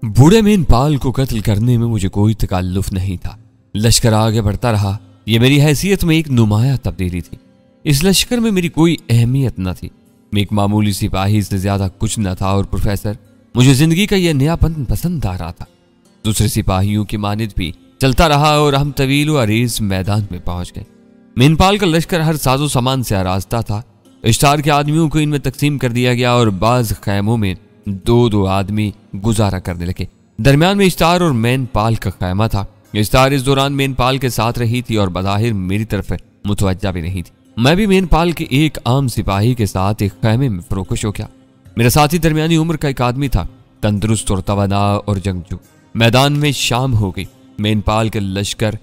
बूढ़े मेनपाल को कत्ल करने में मुझे कोई तकल्लुफ नहीं था। लश्कर आगे बढ़ता रहा। यह मेरी हैसियत में एक नुमाया तब्दीली थी। इस लश्कर में मेरी कोई अहमियत न थी। मैं एक मामूली सिपाही से ज्यादा कुछ न था और प्रोफेसर मुझे जिंदगी का यह नयापन पसंद आ रहा था। दूसरे सिपाहियों की मानिद भी चलता रहा और हम तवील व अरीज मैदान में पहुंच गए। मेनपाल का लश्कर हर साजो सामान से आरास्ता था। इश्तार के आदमियों को इनमें तकसीम कर दिया गया और बाज खैमों में दो दो आदमी गुजारा करने लगे। दरमियान में इश्तार और मेनपाल का खैमा था। इश्तार इस दौरान मेनपाल के साथ रही थी और बज़ाहिर मेरी तरफ मुतवज्जा भी नहीं थी। मैं भी मेनपाल के एक आम सिपाही के साथ एक खैमे में फरोकश हो गया। मेरा साथी दरमियानी उम्र का एक आदमी था, तंदुरुस्त और तवाना और जंगजू। मैदान में शाम हो गई। मेनपाल के लश्कर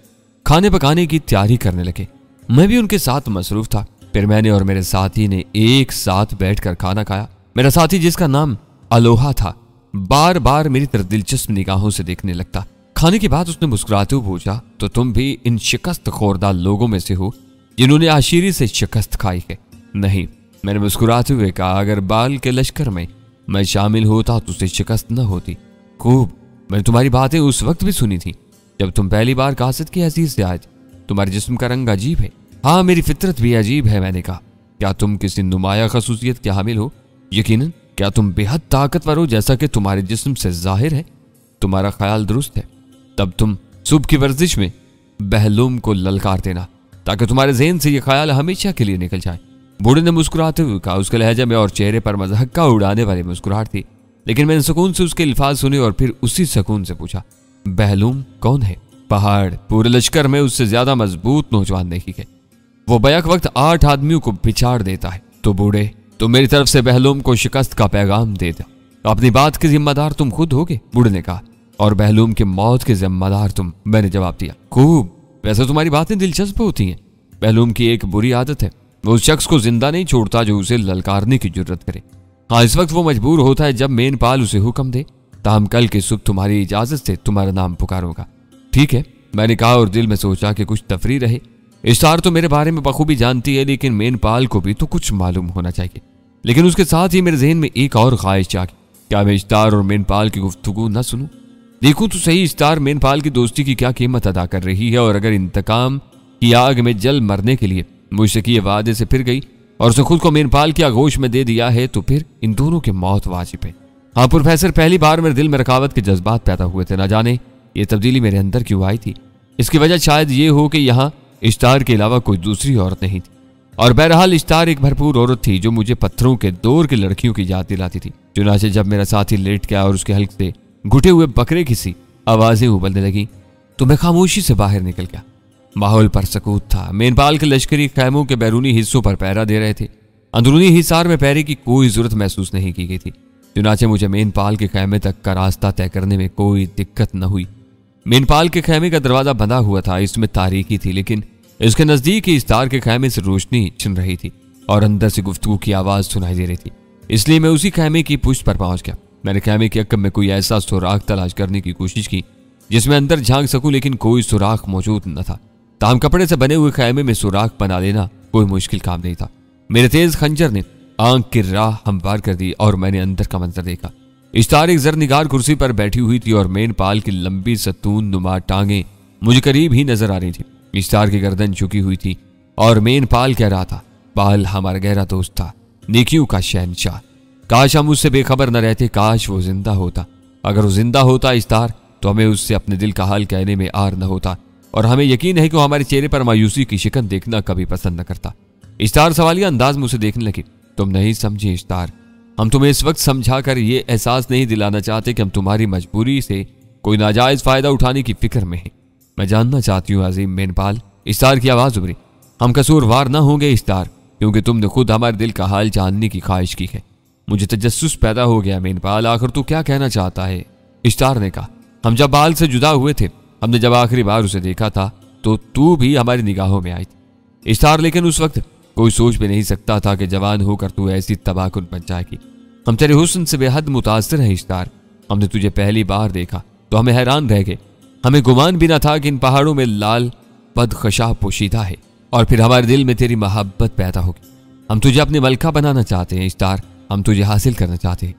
खाने पकाने की तैयारी करने लगे। मैं भी उनके साथ मसरूफ था। फिर मैंने और मेरे साथी ने एक साथ बैठकर खाना खाया। मेरा साथी, जिसका नाम अलोहा था, बार बार मेरी तरफ दिलचस्प निगाहों से देखने लगता। खाने के बाद उसने मुस्कुराते हुए पूछा, तो तुम भी इन शिकस्त खोरदार लोगों में से हो जिन्होंने आशीरी से शिकस्त खाई है? नहीं, मैंने मुस्कुराते हुए कहा। अगर बाल के लश्कर में मैं शामिल होता तो उसे शिकस्त न होती। खूब, मैंने तुम्हारी बातें उस वक्त भी सुनी थी जब तुम पहली बार कासिद की हैसियत से आए थे। तुम्हारे जिस्म का रंग अजीब है। हाँ, मेरी फितरत भी अजीब है, मैंने कहा। क्या तुम किसी नुमाया खसूसियत के हामिल हो? यकीनन। क्या तुम बेहद ताकतवर हो, जैसा कि तुम्हारे जिस्म से जाहिर है? तुम्हारा ख्याल दुरुस्त है। तब तुम सुबह की वर्जिश में बहलूम को ललकार देना ताकि तुम्हारे ज़हन से यह ख्याल हमेशा के लिए निकल जाए। बूढ़े ने मुस्कुराते हुए कहा। उसके लहजे में और चेहरे पर मज़हका उड़ाने वाली मुस्कुराहट थी, लेकिन मैंने सुकून से उसके अल्फाज सुने और फिर उसी सुकून से पूछा, बहलूम कौन है? पहाड़। पूरे लश्कर में उससे ज्यादा मजबूत नौजवान नहीं है। वो बैक वक्त 8 आदमियों को पिछाड़ देता है। तो बूढ़े, तो मेरी तरफ से बहलूम को शिकस्त का पैगाम दे दो। अपनी बात के जिम्मेदार तुम खुद होगे, बूढ़े ने कहा, और बहलूम की मौत के जिम्मेदार तुम। मैंने जवाब दिया। खूब, वैसे तुम्हारी बातें दिलचस्प होती हैं। बहलूम की एक बुरी आदत है, वो उस शख्स को जिंदा नहीं छोड़ता जो उसे ललकारने की जरूरत करे। हाँ, इस वक्त वो मजबूर होता है जब मेनपाल उसे हुक्म दे। ताहम कल की सुबह तुम्हारी इजाजत से तुम्हारा नाम पुकारूंगा। ठीक है, मैंने कहा और दिल में सोचा कि कुछ तफरी रहे। इश्तार तो मेरे बारे में बखूबी जानती है, लेकिन मेनपाल को भी तो कुछ मालूम होना चाहिए। लेकिन उसके साथ ही मेरे जहन में एक और ख्वाहिश जागी। क्या मैं इश्तार और मेनपाल की गुफ्तगू न सुनूं? देखूं तो सही इश्तार मेनपाल की दोस्ती की क्या कीमत अदा कर रही है, और अगर इंतकाम की आग में जल मरने के लिए मुझसे किए वादे से फिर गई और उसे खुद को मेनपाल की आगोश में दे दिया है, तो फिर इन दोनों की मौत वाजिब है। हाँ प्रोफेसर, पहली बार मेरे दिल में रकावत के जज्बात पैदा हुए थे। न जाने ये तब्दीली मेरे अंदर क्यों आई थी। इसकी वजह शायद ये हो कि यहाँ इश्तार के अलावा कोई दूसरी औरत नहीं थी, और बहरहाल इश्तार एक भरपूर औरत थी जो मुझे पत्थरों के दौर की लड़कियों की याद दिलाती थी। चुनाचे जब मेरा साथी लेट गया और उसके हल्क से घुटे हुए बकरे की सी आवाजें उबलने लगी, तो मैं खामोशी से बाहर निकल गया। माहौल पर सकूत था। मेनपाल के लश्करी खैमों के बैरूनी हिस्सों पर पहरा दे रहे थे। अंदरूनी हिसार में पहरे की कोई जरूरत महसूस नहीं की गई थी। चुनाचे मुझे मेनपाल के खैमे तक का रास्ता तय करने में कोई दिक्कत न हुई। मेनपाल के खैमे का दरवाजा बंधा हुआ था। इसमें तारीकी थी, लेकिन इसके नजदीक ही इश्तार के खैमे से रोशनी छिन रही थी और अंदर से गुफ्तगू की आवाज सुनाई दे रही थी। इसलिए मैं उसी खैमे की पुष्ट पर पहुंच गया। मैंने खैमे के अक्कब में कोई ऐसा सुराख तलाश करने की कोशिश की जिसमें अंदर झांक सकूं, लेकिन कोई सुराख मौजूद न था। ताम कपड़े से बने हुए खैमे में सुराख बना लेना कोई मुश्किल काम नहीं था। मेरे तेज खंजर ने आंख की राह हमवार कर दी और मैंने अंदर का मंजर देखा। इश्तार एक जरनिगार कुर्सी पर बैठी हुई थी और मेनपाल की लंबी सतून नुमा टांगे मुझे करीब ही नजर आ रही थी। इश्तार की गर्दन झुकी हुई थी और मेनपाल कह रहा था, पाल हमारा गहरा दोस्त था, नेकियों का शहनशाह। काश हम उससे बेखबर न रहते, काश वो जिंदा होता। अगर वो जिंदा होता इश्तार, तो हमें उससे अपने दिल का हाल कहने में आर न होता, और हमें यकीन है कि वो हमारे चेहरे पर मायूसी की शिकन देखना कभी पसंद न करता। इश्तार सवालिया अंदाज मुझसे देखने लगी। तुम नहीं समझे इश्तार, हम तुम्हें इस वक्त समझाकर ये एहसास नहीं दिलाना चाहते कि हम तुम्हारी मजबूरी से कोई नाजायज फायदा उठाने की फिक्र में हैं। मैं जानना चाहती हूँ अजीम मेनपाल। इश्तार की आवाज उभरी। हम कसूरवार न होंगे इश्तार, क्योंकि तुमने खुद हमारे दिल का हाल जानने की ख्वाहिश की है। मुझे तजस्सुस पैदा हो गया मेनपाल, आखिर तू क्या कहना चाहता है? इश्तार ने कहा, हम जब बाल से जुदा हुए थे, हमने जब आखिरी बार उसे देखा था तो तू भी हमारी निगाहों में आई थी इश्तार, लेकिन उस वक्त कोई सोच भी नहीं सकता था कि जवान होकर तू ऐसी तबाहकुन बन जाएगी। हम तेरे हुस्न से बेहद मुतासिर हैं इश्तार। हमने तुझे पहली बार देखा तो हमें हैरान रह गए। हमें गुमान भी न था कि इन पहाड़ों में लाल बदखशा पोशीदा है, और फिर हमारे दिल में तेरी मोहब्बत पैदा होगी। हम तुझे अपनी मलका बनाना चाहते हैं इश्तार, हम तुझे हासिल करना चाहते हैं।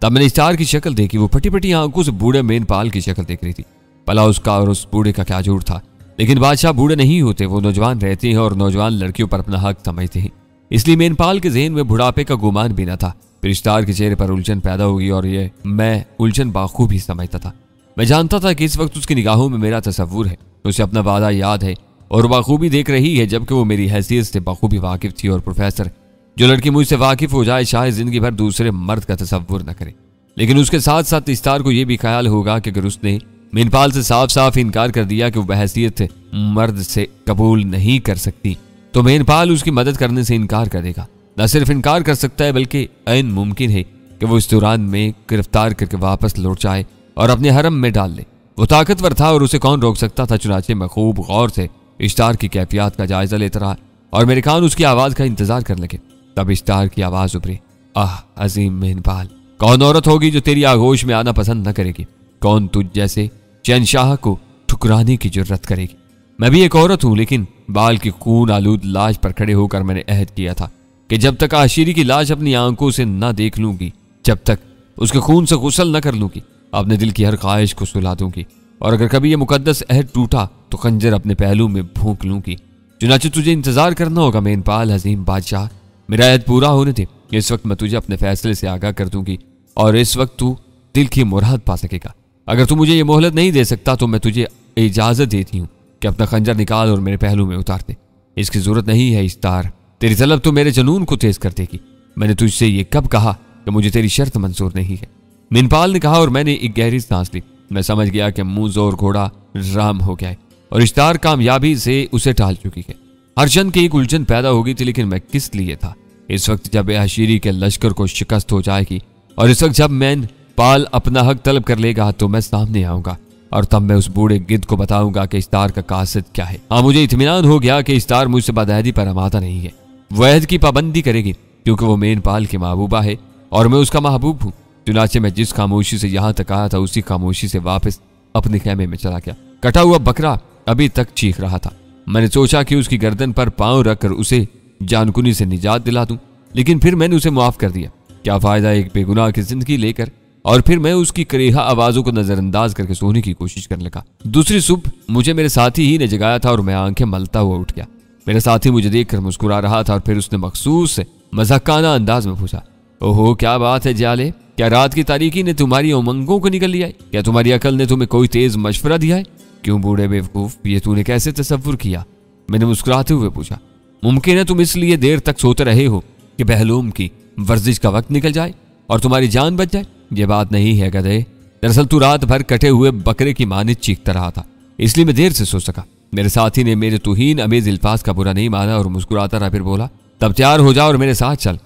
तब मैंने स्टार की शक्ल देखी। वो फटी फटी आंखों से बूढ़े मेनपाल की शक्ल देख रही थी। भला उसका और उस बूढ़े का क्या जोड़ था। लेकिन बादशाह बूढ़े नहीं होते, वो नौजवान रहते हैं और नौजवान लड़कियों पर अपना हक समझते हैं। इसलिए मेनपाल के जहन में बुढ़ापे का गुमान भी न था। फिर स्टार के चेहरे पर उलझन पैदा होगी और ये मैं उलझन बाखूबी समझता था। मैं जानता था कि इस वक्त उसकी निगाहों में मेरा तस्वुर है, उसे अपना वादा याद है और बाखूबी देख रही है, जबकि वो मेरी हैसियत से बाखूबी वाकिफ थी। और प्रोफेसर, जो लड़की मुझसे वाकिफ हो जाए शायद जिंदगी भर दूसरे मर्द का तस्वुर न करे, लेकिन उसके साथ साथ स्टार को यह भी ख्याल होगा कि अगर उसने मेनपाल से साफ साफ इनकार कर दिया कि वो बहैसियत मर्द से कबूल नहीं कर सकती, तो मेनपाल उसकी मदद करने से इनकार कर देगा। न सिर्फ इनकार कर सकता है बल्कि ऐन मुमकिन है कि वो इस दौरान में गिरफ्तार करके वापस लौट जाए और अपने हरम में डाल ले। वो ताकतवर था और उसे कौन रोक सकता था। चुनाचे मैं खूब गौर से स्टार की कैफियत का जायजा लेता रहा और मेरे कान उसकी आवाज का इंतजार करने लगे। तब स्टार की आवाज उभरी, आह अजीम मेनपाल, कौन औरत होगी जो तेरी आगोश में आना पसंद न करेगी? कौन तुझ जैसे शहंशाह को ठुकराने की जुर्रत करेगी? मैं भी एक औरत हूं, लेकिन बाल की खून आलूद लाश पर खड़े होकर मैंने अहद किया था कि जब तक आशीरी की लाश अपनी आंखों से न देख लूंगी, जब तक उसके खून से गुसल न कर लूंगी, अपने दिल की हर ख्वाहिश को सुला दूंगी। और अगर कभी यह मुकद्दस अहद टूटा तो खंजर अपने पहलू में भूंक लूंगी। चुनाचे तुझे इंतजार करना होगा मेनपाल हजीम बादशाह, मेरा अहद पूरा होने दे। इस वक्त मैं तुझे अपने फैसले से आगाह कर दूंगी और इस वक्त तू दिल की मुराद पा सकेगा। अगर तू मुझे ये मोहलत नहीं दे सकता तो मैं तुझे इजाजत देती हूँ कि अपना खंजर निकाल और मेरे पहलू में उतार दे। इसकी जरूरत नहीं है स्टार, तेरी तलब तो मेरे जुनून को तेज कर देगी। मैंने तुझसे ये कब कहा कि मुझे तेरी शर्त मंजूर नहीं है? मेनपाल ने कहा और मैंने एक गहरी सांस ली। मैं समझ गया कि मुंह जोर घोड़ा राम हो गया है और स्टार कामयाबी से उसे टाल चुकी है। हर क्षण की एक उलझन पैदा हो गई थी, लेकिन मैं किस लिए था? इस वक्त जब आशीरी के लश्कर को शिकस्त हो जाएगी और इस वक्त जब मेनपाल अपना हक तलब कर लेगा तो मैं सामने आऊंगा और तब मैं उस बूढ़े गिद्ध को बताऊंगा कि स्टार का कासिद क्या है। हाँ, मुझे इत्मीनान हो गया कि स्टार मुझसे बदअहदी पर आमादा नहीं है। वो अहद की पाबंदी करेगी क्योंकि वो मेनपाल की महबूबा है और मैं उसका महबूब हूँ। चुनाचे मैं जिस खामोशी से यहाँ तक आया था उसी खामोशी से वापस अपने खेमे में चला गया। कटा हुआ बकरा अभी तक चीख रहा था। मैंने सोचा कि उसकी गर्दन पर पांव रखकर उसे जानकुनी से निजात दिला दूं, लेकिन फिर मैंने उसे माफ कर दिया। क्या फायदा एक बेगुनाह की जिंदगी लेकर? और फिर मैं उसकी करीहा आवाजों को नजरअंदाज करके सोने की कोशिश करने लगा। दूसरी सुबह मुझे मेरे साथी ही ने जगाया था और मैं आंखें मलता हुआ उठ गया। मेरा साथी मुझे देखकर मुस्कुरा रहा था और फिर उसने मखसूस मजाकाना अंदाज में पूछा, ओहो क्या बात है जाले, क्या रात की तारीकी ने तुम्हारी उमंगों को निकल लिया है? क्या तुम्हारी अकल ने तुम्हें कोई तेज मशवरा दिया है? क्यों बूढ़े बेवकूफ, ये तूने कैसे तसव्वुर किया? मैंने मुस्कुराते हुए पूछा। मुमकिन है तुम इसलिए देर तक सोते रहे हो कि बहलूम की वर्जिश का वक्त निकल जाए और तुम्हारी जान बच जाए। ये बात नहीं है गधे, दरअसल तू रात भर कटे हुए बकरे की मानित चीखता रहा था, इसलिए मैं देर से सो सका। मेरे साथी ने मेरे तुहीन अमेज इल्फाज का बुरा नहीं माना और मुस्कुराता रहा। फिर बोला, तब तैयार हो जा और मेरे साथ चल।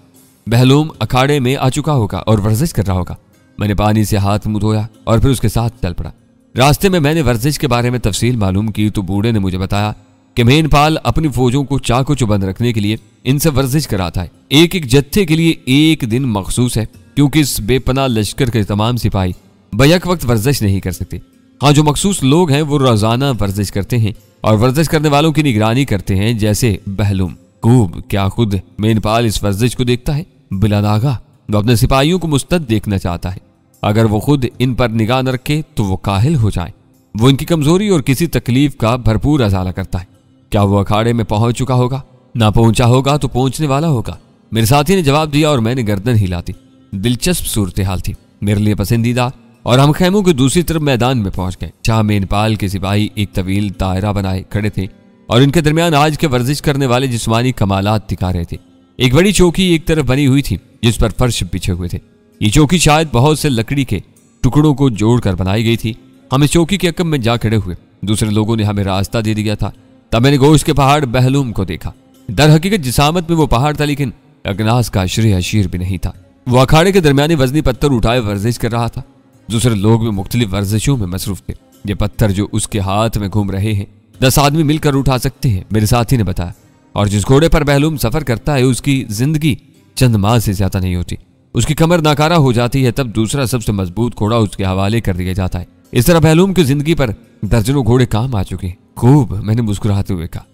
बहलूम अखाड़े में आ चुका होगा और वर्जिश कर रहा होगा। मैंने पानी से हाथ मुंह धोया और फिर उसके साथ चल पड़ा। रास्ते में मैंने वर्जिश के बारे में तफसील मालूम की तो बूढ़े ने मुझे बताया कि मेनपाल अपनी फौजों को चाकू चुबंद रखने के लिए इनसे वर्जिश कराता है। एक एक जत्थे के लिए एक दिन मखसूस है, क्योंकि इस बेपनाह लश्कर के तमाम सिपाही बैक वक्त वर्जिश नहीं कर सकते। हाँ, जो मखसूस लोग हैं वो रोजाना वर्जिश करते हैं और वर्जिश करने वालों की निगरानी करते हैं, जैसे बहलूम। खूब, क्या खुद मेनपाल इस वर्जिश को देखता है? बिलानागा वो अपने सिपाहियों को मुस्तद देखना चाहता है। अगर वो खुद इन पर निगाह न रखे तो वो काहिल हो जाए। वो इनकी कमजोरी और किसी तकलीफ का भरपूर अजाला करता है। क्या वो अखाड़े में पहुंच चुका होगा? ना पहुंचा होगा तो पहुंचने वाला होगा। मेरे साथी ने जवाब दिया और मैंने गर्दन हिलाती। दिलचस्प सूरत हाल थी, मेरे लिए पसंदीदा। और हम खैमों के दूसरी तरफ मैदान में पहुंच गए, जहां मेनपाल के सिपाही एक तवील दायरा बनाए खड़े थे और इनके दरमियान आज के वर्जिश करने वाले जिस्मानी कमालात दिखा रहे थे। एक बड़ी चौकी एक तरफ बनी हुई थी जिस पर फर्श बिछे हुए थे। ये चौकी शायद बहुत से लकड़ी के टुकड़ों को जोड़कर बनाई गई थी। हम इस चौकी के अकब में जा खड़े हुए। दूसरे लोगों ने हमें रास्ता दे दिया था। तब मैंने गोश्त के पहाड़ बहलूम को देखा। दर हकीकत जिसामत में वो पहाड़ था, लेकिन अगनास का अशरे अशीर भी नहीं था। वो अखाड़े के दरमियानी वजनी पत्थर उठाए वर्जिश कर रहा था। दूसरे लोग भी मुख्तलिफ वर्जिशों में मसरूफ थे। ये पत्थर जो उसके हाथ में घूम रहे हैं 10 आदमी मिलकर उठा सकते हैं, मेरे साथी ने बताया। और जिस घोड़े पर बहलूम सफर करता है उसकी जिंदगी चंद माह से ज्यादा नहीं होती। उसकी कमर नाकारा हो जाती है, तब दूसरा सबसे मजबूत घोड़ा उसके हवाले कर दिया जाता है। इस तरह बहलूम की जिंदगी पर दर्जनों घोड़े काम आ चुके हैं। खूब, मैंने मुस्कुराते हुए कहा।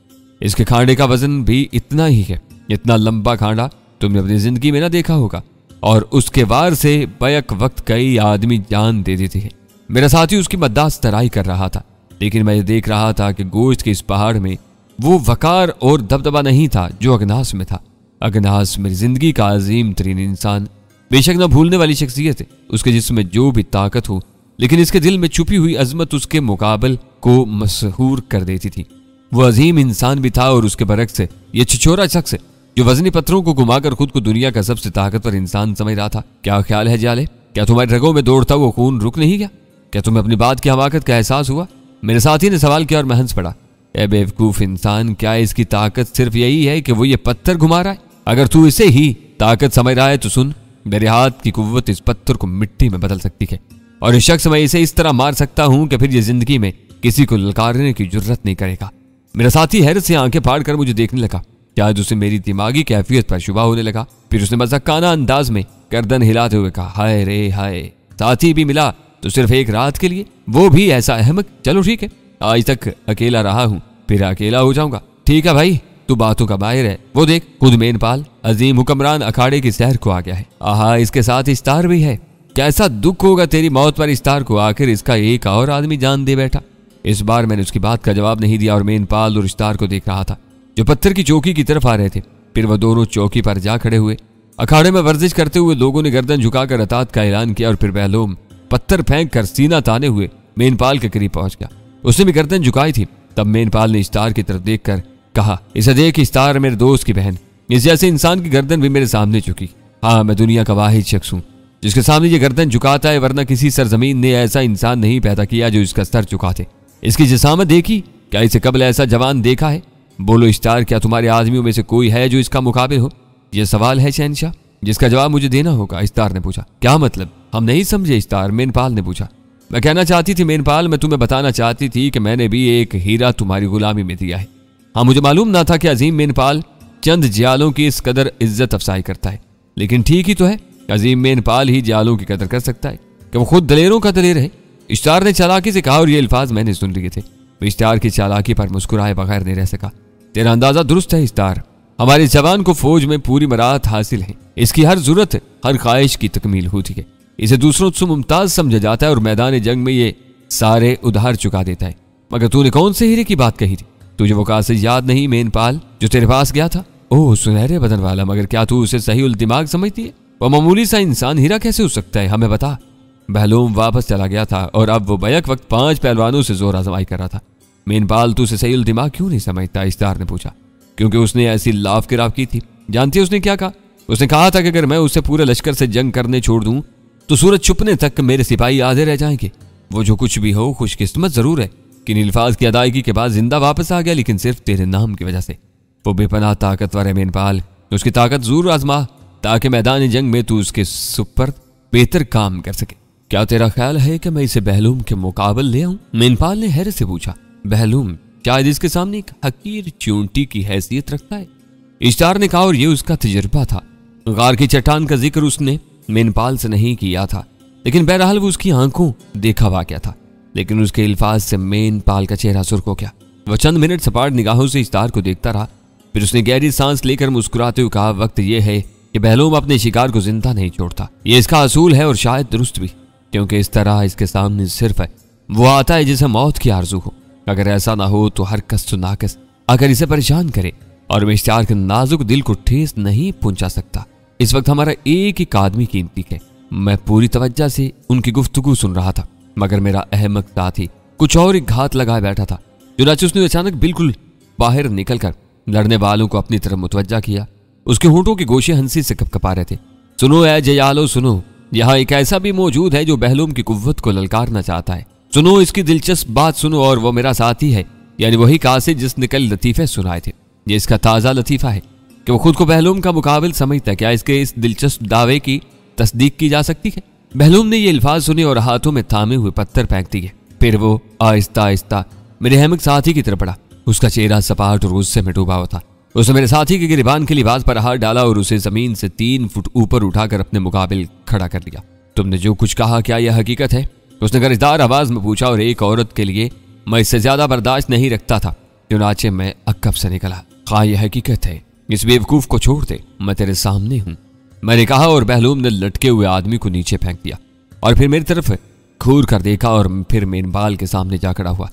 इसके खांडे का वजन भी इतना ही है। इतना लंबा खांडा तुमने अपनी जिंदगी में ना देखा होगा। और उसके वार से बैक वक्त कई आदमी जान दे देते हैं। मेरा साथी उसकी मद्दास तराई कर रहा था, लेकिन मैं देख रहा था कि गोश्त के इस पहाड़ में वो वकार और दबदबा नहीं था जो अगनास में था। अगनास मेरी जिंदगी का अजीम तरीन इंसान, बेशक न भूलने वाली शख्सियत है, उसके जिस्म में जो भी ताकत हो, लेकिन इसके दिल में छुपी हुई अजमत उसके मुकाबल को मशहूर कर देती थी। वो अजीम इंसान भी था और उसके बरक्स ये छिछोरा शख्स जो वजनी पत्थरों को घुमाकर खुद को दुनिया का सबसे ताकतवर इंसान समझ रहा था। क्या ख्याल है जाले, क्या तुम्हारे रगों में दौड़ता वो खून रुक नहीं गया? क्या तुम्हें अपनी बात की हमाकत का एहसास हुआ? मेरे साथी ने सवाल किया और मैं हंस पड़ा। ए बेवकूफ इंसान, क्या इसकी ताकत सिर्फ यही है कि वो ये पत्थर घुमा रहा है? अगर तू इसे ही ताकत समझ रहा है तो सुन, मेरे हाथ की कुव्वत इस पत्थर को मिट्टी में बदल सकती है और इस शख्स मैं इसे इस तरह मार सकता हूं कि फिर ये जिंदगी में किसी को ललकारने की जुर्रत नहीं करेगा। मेरा साथी हैरत से आंखें फाड़ कर मुझे देखने लगा। शायद उसे मेरी दिमागी कैफियत पर शुबा होने लगा। फिर उसने मज़ाकाना अंदाज में गर्दन हिलाते हुए कहा, हाय रे हाय, साथी भी मिला तो सिर्फ एक रात के लिए, वो भी ऐसा अहमक। चलो ठीक है, आज तक अकेला रहा हूं, फिर अकेला हो जाऊंगा। ठीक है भाई, तू बातों का माहिर है। वो देख, खुद मेनपाल अजीम हुक्मरान अखाड़े की सैर को आ गया है। आहा, इसके साथ इस्तार भी है। कैसा दुख होगा तेरी मौत पर इस्तार को, आखिर इसका एक और आदमी जान दे बैठा। इस बार मैंने उसकी बात का जवाब नहीं दिया और मेनपाल और इस्तार को देख रहा था जो पत्थर की चौकी की तरफ आ रहे थे। फिर वह दोनों चौकी पर जा खड़े हुए। अखाड़े में वर्जिश करते हुए लोगों ने गर्दन झुकाकर अतात का ऐलान किया और फिर बहलोम पत्थर फेंक कर सीना ताने हुए मेनपाल के करीब पहुंच गया। उसने भी गर्दन झुकाई थी। तब मेनपाल ने इस्तार की तरफ देखकर कहा, इसे देख इस्तार, मेरे दोस्त की बहन, इस जैसे इंसान की गर्दन भी मेरे सामने झुकी। हाँ, मैं दुनिया का वाहिद शख्स हूँ जिसके सामने ये गर्दन झुकाता है, वरना किसी सरजमीन ने ऐसा इंसान नहीं पैदा किया जो इसका सर झुकाते। इसकी जिसामत देखी, क्या इसे कबल ऐसा जवान देखा है? बोलो इस्तार, क्या तुम्हारे आदमियों में से कोई है जो इसका मुकाबिल हो? यह सवाल है शहनशाह, जिसका जवाब मुझे देना होगा। इस्तार ने पूछा। क्या मतलब? हम नहीं समझे इस्तार, मेनपाल ने पूछा। मैं कहना चाहती थी मेनपाल, मैं तुम्हें बताना चाहती थी कि मैंने भी एक हीरा तुम्हारी गुलामी में दिया है। हाँ, मुझे मालूम ना था कि अजीम मेनपाल चंद जियालों की इस कदर इज्जत अफसाई करता है, लेकिन ठीक ही तो है, अजीम मेनपाल ही जियालों की कदर कर सकता है कि वो खुद दलेरों का दलेर है। इस्तार ने चालाकी से कहा और ये अल्फाज मैंने सुन लिए थे। इस्तार की चालाकी पर मुस्कुराए बगैर नहीं रह सका। तेरा अंदाजा दुरुस्त है इस्तार, हमारे जवान को फौज में पूरी मराहत हासिल है। इसकी हर जरूरत, हर ख्वाहिश की तकमील होती है। इसे दूसरों से मुमताज समझा जाता है और मैदान जंग में ये सारे उधार चुका देता है। मगर तूने कौन से हीरे की बात कही थी? तुझे वो कासे याद नहीं मेनपाल जो तेरे पास गया था? ओह, सुनहरे बदन वाला। मगर क्या तू उसे सही उल दिमाग समझती है? वह मामूली सा इंसान हीरा कैसे हो सकता है, हमें बता। बहलोम वापस चला गया था और अब वो बैक वक्त 5 पहलवानों से जोर आजमाई कर रहा था। मेनपाल, तू उसे सही उल दिमाग क्यों नहीं समझता? इस्तार ने पूछा। क्योंकि उसने ऐसी लाफ किराफ की थी। जानती है उसने क्या कहा? उसने कहा था कि अगर मैं उसे पूरे लश्कर से जंग करने छोड़ दूं तो सूरज छुपने तक मेरे सिपाही आधे रह जाएंगे। वो जो कुछ भी हो, खुशकिस्मत जरूर है कि अल्फाज की अदायगी के बाद जिंदा वापस आ गया, लेकिन सिर्फ तेरे नाम की वजह से। वो बेपनाह ताकतवर है मेनपाल, उसकी ताकत जरूर आजमा ताकि मैदान जंग में तू उसके सुपर बेहतर काम कर सके। क्या तेरा ख्याल है कि मैं इसे बहलूम के मुकाबल ले आऊं? मेनपाल ने हैरत से पूछा। बहलूम शायद इसके सामने एक हकीर चूंटी की हैसियत रखता है, इस्तार ने कहा, और ये उसका तजुर्बा था। गार की चट्टान का जिक्र उसने मेनपाल से नहीं किया था, लेकिन बहरहाल वो उसकी आंखों देखा वाक़या था। लेकिन उसके अल्फाज से मेनपाल का चेहरा सुर्ख हो गया। वह चंद मिनट सपाट निगाहों से इस्तार को देखता रहा। फिर उसने गहरी सांस लेकर मुस्कुराते हुए कहा, वक्त यह है कि बहलूम अपने शिकार को जिंदा नहीं छोड़ता। ये इसका असूल है और शायद दुरुस्त भी, क्योंकि इस तरह इसके सामने सिर्फ है वो आता है जिसे मौत की आरजू हो। अगर ऐसा ना हो तो हर कस नाकस अगर इसे परेशान करे और मैं इस्तार के नाजुक दिल को ठेस नहीं पहुंचा सकता। इस वक्त हमारा एक एक आदमी कीमती है। मैं पूरी तवज्जो से उनकी गुफ्तगू सुन रहा था, मगर मेरा अहमक साथी कुछ और एक घात लगाए बैठा था। चुनांचे उसने अचानक बिल्कुल बाहर निकलकर लड़ने वालों को अपनी तरफ मुतवज्जा किया। उसके होंठों के गोशे हंसी से कपकपा रहे थे। सुनो ऐ जयालो, सुनो, यहाँ एक ऐसा भी मौजूद है जो बहलूम की कुव्वत को ललकारना चाहता है। सुनो इसकी दिलचस्प बात सुनो, और वो मेरा साथी है, यानी वही कासिद जिसने कल लतीफे सुनाए थे। ये इसका ताज़ा लतीफ़ा है कि वो खुद को बहलूम का मुकाबिल समझता है। क्या इसके इस दिलचस्प दावे की तस्दीक की जा सकती है? बहलूम ने ये अल्फाज सुने और हाथों में थामे हुए पत्थर फेंक दिए। फिर वो आहिस्ता आहिस्ता मेरे अहमक साथी की तरफ बढ़ा। उसका चेहरा सपाट और गुस्से में डूबा हुआ था। उसने मेरे साथी के गिरबान के लिबास पर हाथ डाला और उसे जमीन से 3 फुट ऊपर उठाकर अपने मुकाबिल खड़ा कर लिया। तुमने जो कुछ कहा, क्या यह हकीकत है? उसने गर्जदार आवाज में पूछा, और एक औरत के लिए मैं इससे ज्यादा बर्दाश्त नहीं रखता था। चुनाचे मैं अक्कब से निकला। हाँ, यह हकीकत है, इस बेवकूफ को छोड़ दे, मैं तेरे सामने हूँ। मैंने कहा और बहलूम ने लटके हुए आदमी को नीचे फेंक दिया और फिर मेरी तरफ घूर कर देखा और फिर मेनपाल के सामने जा खड़ा हुआ।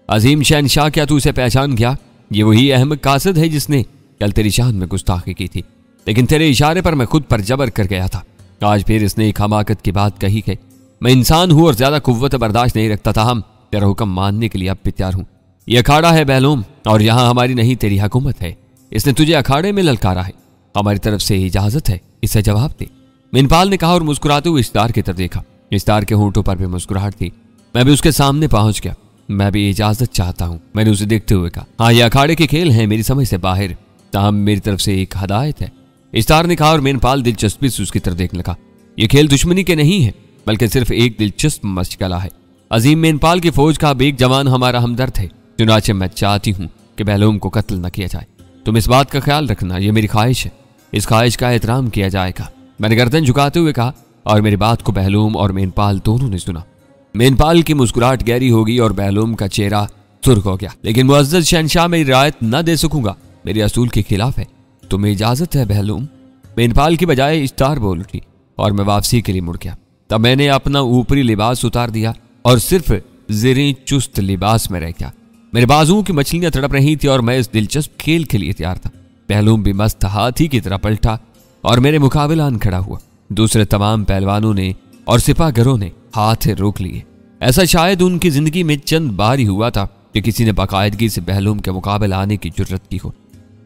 अजीम शहनशाह, क्या तू उसे पहचान गया? ये वही अहमद कासिद है जिसने कल तेरी शान में गुस्ताखी की थी, लेकिन तेरे इशारे पर मैं खुद पर जबर कर गया था। आज फिर इसने एक हमाकत की बात कही है। मैं इंसान हूं और ज्यादा कुव्वत बर्दाश्त नहीं रखता था। हम तेरा हुक्म मानने के लिए अब भी तैयार हूं। यह अखाड़ा है बहलूम, और यहां हमारी नहीं तेरी हुकूमत है। इसने तुझे अखाड़े में ललकारा है, हमारी तरफ से इजाजत है, इसे जवाब दे। मेनपाल ने कहा और मुस्कुराते हुए इश्तार की तरफ देखा। इश्तार के होंठों पर भी मुस्कुराहट थी। मैं भी उसके सामने पहुंच गया। मैं भी इजाजत चाहता हूं, मैंने उसे देखते हुए कहा। हाँ, ये अखाड़े के खेल हैं, मेरी समझ से बाहर, ताहम मेरी तरफ से एक हदायत है, इश्तार ने कहा और मेनपाल दिलचस्पी से उसकी तरफ देखने लगा। ये खेल दुश्मनी के नहीं है, बल्कि सिर्फ एक दिलचस्प मशगला है। अजीम मेनपाल की फौज का अब एक जवान हमारा हमदर्द है, चुनाचे मैं चाहती हूँ कि बहलूम को कत्ल न किया जाए। तुम इस बात का ख्याल रखना, यह मेरी ख्वाहिश है, इस ख्वाहिश का एहतराम किया जाएगा। मैंने गर्दन झुकाते हुए कहा और मेरी बात को बहलूम और मेनपाल दोनों ने सुना। मेनपाल की मुस्कुराहट गहरी होगी और बहलूम का चेहरा सुर्ख हो गया। लेकिन मुअज़्ज़ज़ शहनशाह, मैं रियायत न दे सकूंगा, मेरे असूल के खिलाफ है। तुम्हें इजाजत है बहलूम? मेनपाल की बजाय इश्तार बोल उठी और मैं वापसी के लिए मुड़ गया। तब मैंने अपना ऊपरी लिबास उतार दिया और सिर्फ ज़ेरे चुस्त लिबास में रह गया। मेरे बाजुओं की मछलियां तड़प रही थी और मैं इस दिलचस्प खेल के लिए तैयार था। बहलूम भी मस्त हाथी की तरह पलटा और मेरे मुकाबले आन खड़ा हुआ। दूसरे तमाम पहलवानों ने और सिपाहगरों ने हाथ रोक लिए। ऐसा शायद उनकी जिंदगी में चंद बार ही हुआ था कि किसी ने बाकायदगी से बहलूम के मुकाबले आने की जुर्रत की हो।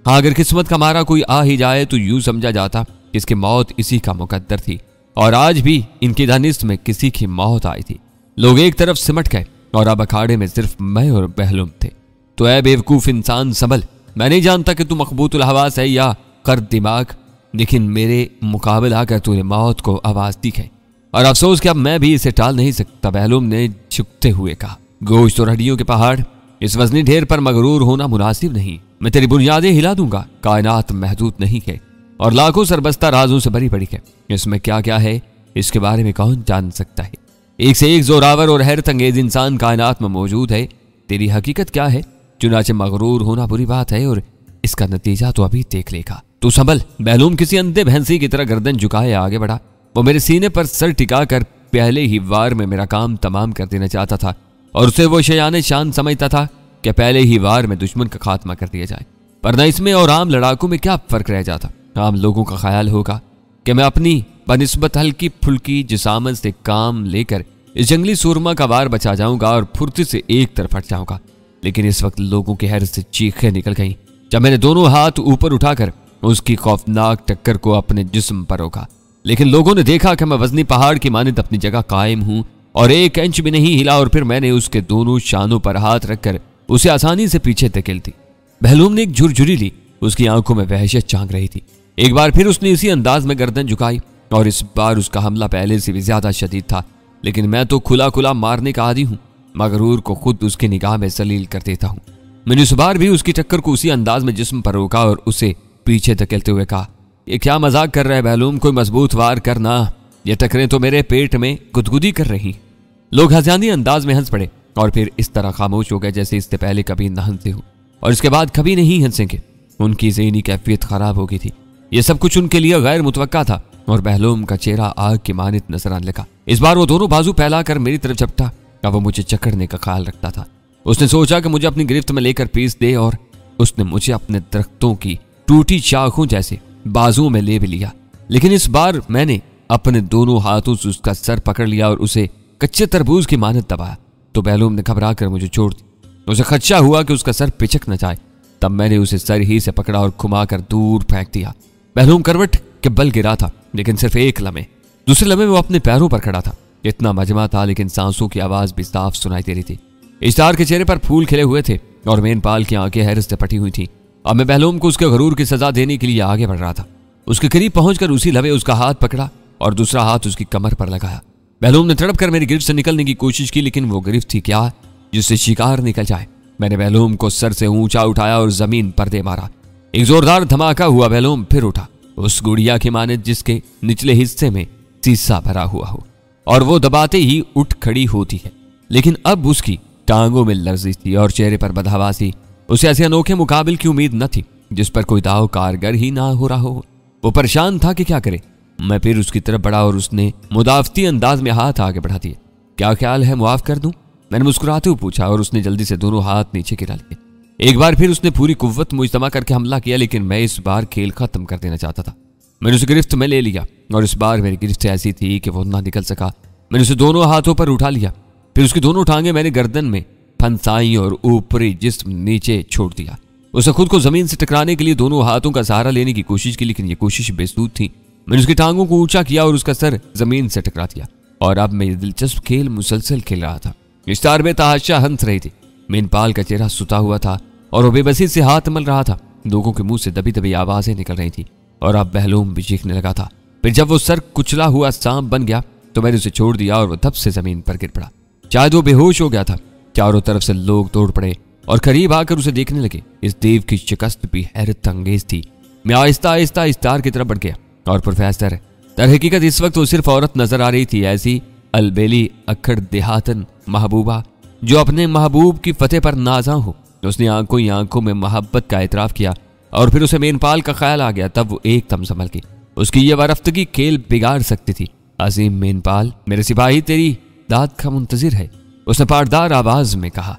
हाँ, अगर किस्मत का मारा कोई आ ही जाए तो यूं समझा जाता कि इसकी मौत इसी का मुकद्दर थी, और आज भी इनकी दानिश में किसी की मौत आई थी। लोग एक तरफ सिमट गए और अब अखाड़े में सिर्फ मैं और बहलूम थे। तो ऐ बेवकूफ इंसान, संभल। मैं नहीं जानता कि तू मकबूतुल हवास है या कर दिमाग, लेकिन मेरे मुकाबले आकर तूने मौत को आवाज दी है, और अफसोस कि अब मैं भी इसे टाल नहीं सकता। बहलूम ने झुकते हुए कहा, गोश्त और हड्डियों के पहाड़, इस वजनी ढेर पर मगरूर होना मुनासिब नहीं। मैं तेरी बुनियादें हिला दूंगा। कायनात महदूद नहीं है और लाखों सरबस्ता राजों से भरी पड़ी है। इसमें क्या क्या है, इसके बारे में कौन जान सकता है। एक से एक जोरावर और हैरत अंगेज इंसान कायनात में मौजूद है। तेरी हकीकत क्या है? चुनाचे मगरूर होना बुरी बात है और इसका नतीजा तो अभी देख लेगा। तू संभल। बहलूम किसी अंधे भैंसी की तरह गर्दन झुकाए आगे बढ़ा। वो मेरे सीने पर सर टिकाकर पहले ही वार में मेरा काम तमाम कर देना चाहता था, और उसे वो शयाने शान समझता था कि पहले ही वार में दुश्मन का खात्मा कर दिया जाए। पर न इसमें और आम लड़ाकों में क्या फर्क रह जाता। आम लोगों का ख्याल होगा कि मैं अपनी बनिस्बत हल्की फुल्की जिसामत से काम लेकर इस जंगली सूरमा का वार बचा जाऊंगा और फुर्ती से एक तरफ हट जाऊंगा। लेकिन इस वक्त लोगों की हैरत से चीखें निकल गईं जब मैंने दोनों हाथ ऊपर उठाकर उसकी खौफनाक टक्कर को अपने जिस्म पर रोका। लेकिन लोगों ने देखा कि मैं वजनी पहाड़ की मानिंद अपनी जगह कायम हूं और एक इंच भी नहीं हिला, और फिर मैंने उसके दोनों शानों पर हाथ रखकर उसे आसानी से पीछे धकेल दी। बहलूम ने एक झुरझुरी ली, उसकी आंखों में वहशत झांक रही थी। एक बार फिर उसने इसी अंदाज में गर्दन झुकाई और इस बार उसका हमला पहले से भी ज्यादा शदीद था। लेकिन मैं तो खुला खुला मारने का आदी हूं, मगरूर को खुद उसकी निगाह में जलील कर देता हूं। मैंने इस बार भी उसकी टक्कर को उसी अंदाज में जिस्म पर रोका और उसे पीछे धकेलते हुए कहा, ये क्या मजाक कर रहा है बहलूम, कोई मजबूत वार करना, ये टक्करें तो मेरे पेट में गुदगुदी कर रही। लोग हजानी अंदाज में हंस पड़े और फिर इस तरह खामोश हो गए जैसे इससे पहले कभी न हंसे हो और इसके बाद कभी नहीं हंसेंगे। उनकी ज़हनी कैफियत खराब हो गई थी। ये सब कुछ उनके लिए गैर मुतवक्का था और बहलूम का चेहरा आग की मानित नजर आने लगा। इस बार वो दोनों बाजू फैलाकर मेरी तरफ झपटा। अब वो मुझे चकड़ने का ख्याल रखता था। उसने सोचा कि मुझे अपनी गिरफ्त में लेकर पीस दे और उसने मुझे अपने दरख्तों की टूटी शाखों जैसे बाजुओं में ले भी लिया। लेकिन इस बार मैंने अपने दोनों हाथों से उसका सर पकड़ लिया और उसे कच्चे तरबूज की मानित दबाया। तो बहलूम ने घबरा कर मुझे छोड़ दी। उसे खदशा हुआ कि उसका सर पिचक न जाए। तब मैंने उसे सर ही से पकड़ा और घुमाकर दूर फेंक दिया। बहलूम करवट के बल गिरा था, लेकिन सिर्फ एक लम्हे। दूसरे लम्हे वो अपने पैरों पर खड़ा था। इतना मजमा था, लेकिन सांसों की आवाज भी साफ सुनाई दे रही थी। इश्तार के चेहरे पर फूल खिले हुए थे और मेनपाल की आंखें हैरत से फटी हुई थी। अब मैं बहलूम को उसके गरूर की सजा देने के लिए आगे बढ़ रहा था। उसके करीब पहुंचकर उसी लम्हे उसका हाथ पकड़ा और दूसरा हाथ उसकी कमर पर लगाया। बहलूम ने तड़प कर मेरी गिरफ्त से निकलने की कोशिश की, लेकिन वो गिरफ्त थी क्या जिससे शिकार निकल जाए। मैंने बहलूम को सर से ऊंचा उठाया और जमीन पर दे मारा। एक जोरदार धमाका हुआ। बहलूम फिर उठा, उस गुड़िया की मानित जिसके निचले हिस्से में सीसा भरा हुआ हो और वो दबाते ही उठ खड़ी होती है। लेकिन अब उसकी टांगों में लर्जिश थी और चेहरे पर बदहवासी। उसे ऐसे अनोखे मुकाबिल की उम्मीद न थी जिस पर कोई दाव कारगर ही ना हो रहा हो। वो परेशान था कि क्या करे। मैं फिर उसकी तरफ बढ़ा और उसने मुदाफती अंदाज में हाथ आगे बढ़ा दिए। क्या ख्याल है, मुआफ कर दूं? मैंने मुस्कुराते हुए पूछा और उसने जल्दी से दोनों हाथ नीचे गिरा लिए। एक बार फिर उसने पूरी कुव्वत मुजतमा करके हमला किया, लेकिन मैं इस बार खेल खत्म कर देना चाहता था। मैंने उसे गिरफ्त में ले लिया और इस बार मेरी गिरफ्त ऐसी थी कि वो ना निकल सका। मैंने उसे दोनों हाथों पर उठा लिया, फिर उसकी दोनों टांगे मैंने गर्दन में फंसाई और ऊपरी जिस्म नीचे छोड़ दिया। उसे खुद को जमीन से टकराने के लिए दोनों हाथों का सहारा लेने की कोशिश की, लेकिन ये कोशिश बेसूद थी। मैंने उसकी टांगों को ऊंचा किया और उसका सर जमीन से टकरा दिया और अब मैं ये दिलचस्प खेल मुसलसल खेल रहा था। इश्तार में तहाशा हंस रही थी। मेनपाल का चेहरा सुता हुआ था और वो बेबसी से हाथ मल रहा था। लोगों के मुंह से दबी दबी आवाजें निकल रही थी और अब बहलूम भी चीखने लगा था। फिर जब वो सर कुचला हुआ सांप बन गया तो मैंने उसे छोड़ दिया और वो धप से जमीन पर गिर पड़ा। शायद वो बेहोश हो गया था। चारों तरफ से लोग दौड़ पड़े और करीब आकर उसे देखने लगे। इस देव की शिकस्त भी हैरत अंगेज थी। मैं आहिस्ता आहिस्ता इश्तार की तरफ बढ़ गया और प्रोफेसर दर हकीकत इस वक्त वो सिर्फ औरत नजर आ रही थी, ऐसी अलबेली अक्खड़ देहातन महबूबा जो अपने महबूब की फतेह पर नाज़ा हो। उसने आंखों ही आंखों में मोहब्बत का एतराफ़ किया और फिर उसे मेनपाल का ख्याल आ गया। तब वो एकदम संभल गई। उसकी ये वरफ्तगी खेल बिगाड़ सकती थी। अजीम मेनपाल, मेरे सिपाही तेरी दाद का मुंतजिर है, उसने पारदार आवाज में कहा।